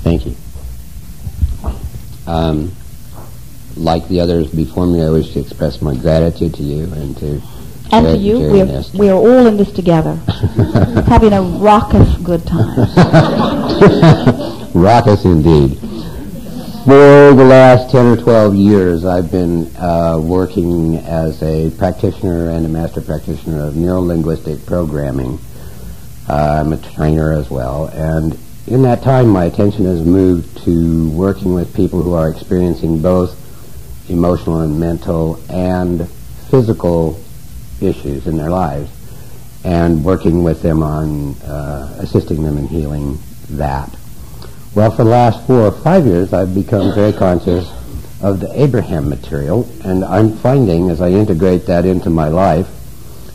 Thank you. Like the others before me, I wish to express my gratitude to you and to you. We're all in this together, having a raucous good time. Raucous indeed. For the last 10 or 12 years, I've been working as a practitioner and a master practitioner of Neuro-Linguistic programming. I'm a trainer as well, and in that time my attention has moved to working with people who are experiencing both emotional and mental and physical issues in their lives, and working with them on assisting them in healing that. Well, for the last 4 or 5 years, I've become very conscious of the Abraham material, and I'm finding, as I integrate that into my life,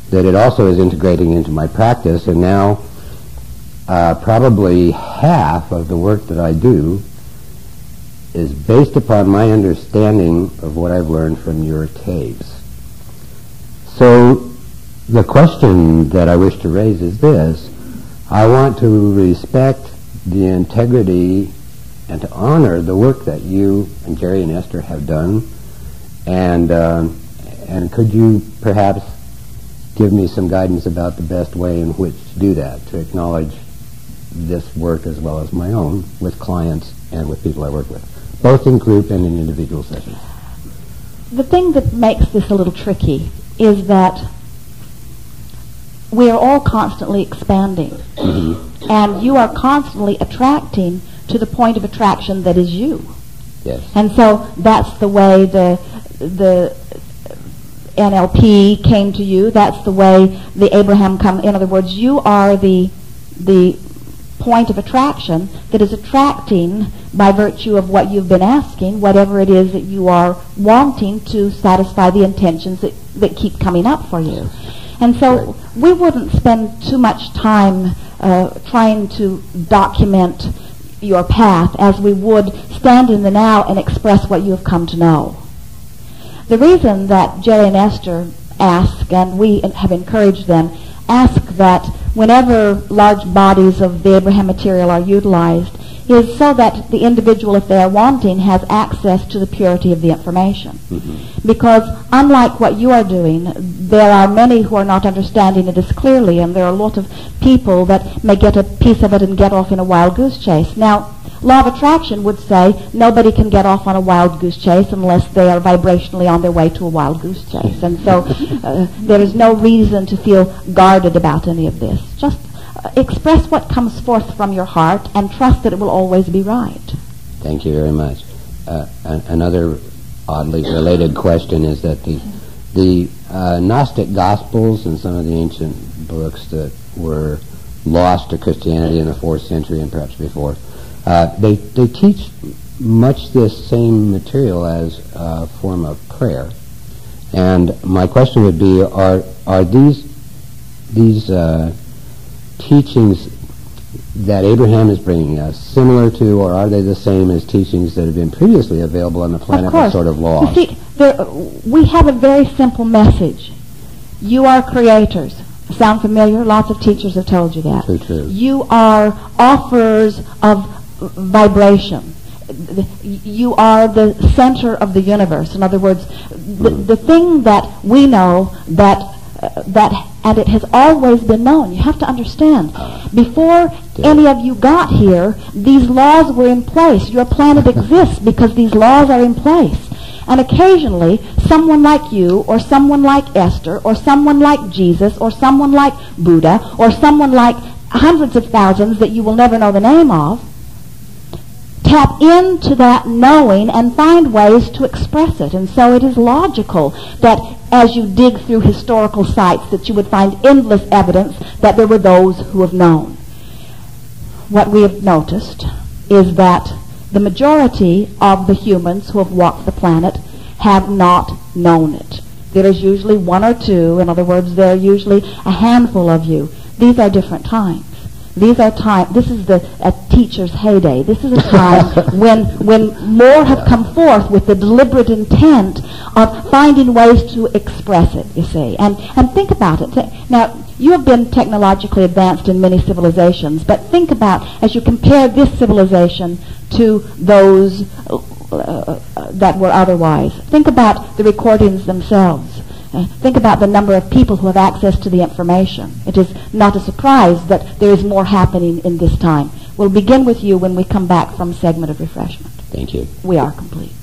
that it also is integrating into my practice, and now probably half of the work that I do is based upon my understanding of what I've learned from your tapes. So the question that I wish to raise is this: I want to respect the integrity and to honor the work that you and Jerry and Esther have done, and could you perhaps give me some guidance about the best way in which to do that, to acknowledge this work as well as my own with clients and with people I work with, both in group and in individual sessions? The thing that makes this a little tricky is that we are all constantly expanding, and you are constantly attracting to the point of attraction that is you. Yes. And so that's the way the NLP came to you. That's the way the Abraham come. In other words, you are the point of attraction that is attracting by virtue of what you've been asking, whatever it is that you are wanting to satisfy the intentions that keep coming up for you. And so we wouldn't spend too much time trying to document your path as we would stand in the now and express what you have come to know. The reason that Jerry and Esther ask, and we have encouraged them, ask that whenever large bodies of the Abraham material are utilized is so that the individual, if they are wanting, has access to the purity of the information. Because unlike what you are doing, there are many who are not understanding it as clearly, and there are a lot of people that may get a piece of it and get off in a wild goose chase. Now, law of attraction would say nobody can get off on a wild goose chase unless they are vibrationally on their way to a wild goose chase. And so there is no reason to feel guarded about any of this. Just express what comes forth from your heart and trust that it will always be right. Thank you very much. Another oddly related question is that the Gnostic Gospels and some of the ancient books that were lost to Christianity in the 4th century and perhaps before, they teach much this same material as a form of prayer. And my question would be, are these teachings that Abraham is bringing us similar to, or are they the same as teachings that have been previously available on the planet but sort of lost? You see, we have a very simple message. You are creators. Sound familiar? Lots of teachers have told you that. So true. You are offerers of vibration. You are the center of the universe. In other words, the thing that we know that and it has always been known. You have to understand, before any of you got here, these laws were in place. Your planet exists because these laws are in place. And occasionally, someone like you, or someone like Esther, or someone like Jesus, or someone like Buddha, or someone like hundreds of thousands that you will never know the name of, tap into that knowing and find ways to express it. And so it is logical that as you dig through historical sites that you would find endless evidence that there were those who have known. What we have noticed is that the majority of the humans who have walked the planet have not known it. There is usually one or two. In other words, there are usually a handful of you. These are different times. These are time. This is a teacher's heyday. This is a time when more have come forth with the deliberate intent of finding ways to express it. You see, and think about it. Now, you have been technologically advanced in many civilizations, but think about, as you compare this civilization to those that were otherwise. Think about the recordings themselves. Think about the number of people who have access to the information. It is not a surprise that there is more happening in this time. We'll begin with you when we come back from segment of refreshment. Thank you. We are complete.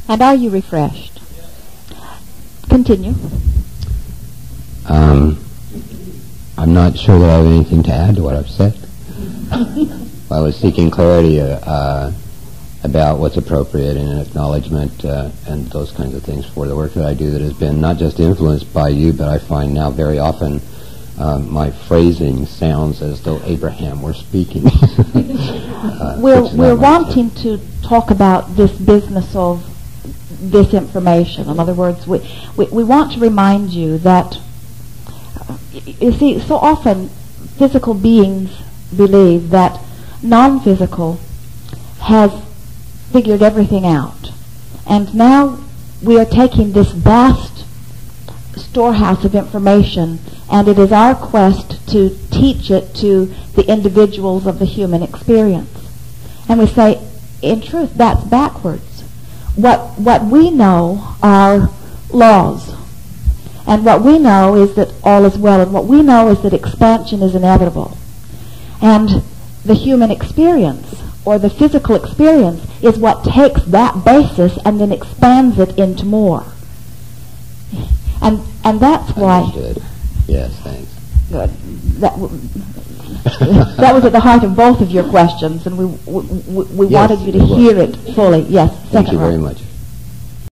And are you refreshed? Continue. I'm not sure that I have anything to add to what I've said. I was seeking clarity about what's appropriate and an acknowledgement and those kinds of things for the work that I do that has been not just influenced by you, but I find now very often my phrasing sounds as though Abraham were speaking. We're wanting to talk about this business of this information. In other words, we want to remind you that, you see, so often physical beings believe that non-physical has figured everything out. And now we are taking this vast storehouse of information, and it is our quest to teach it to the individuals of the human experience. And we say, in truth, that's backwards. What we know are laws. And what we know is that all is well. And what we know is that expansion is inevitable. And the human experience, or the physical experience, is what takes that basis and then expands it into more. And that's why... Understood. Yes, thanks. Good. That was at the heart of both of your questions, and we Yes, wanted you to hear it fully. Yes, Thank you second very row. much.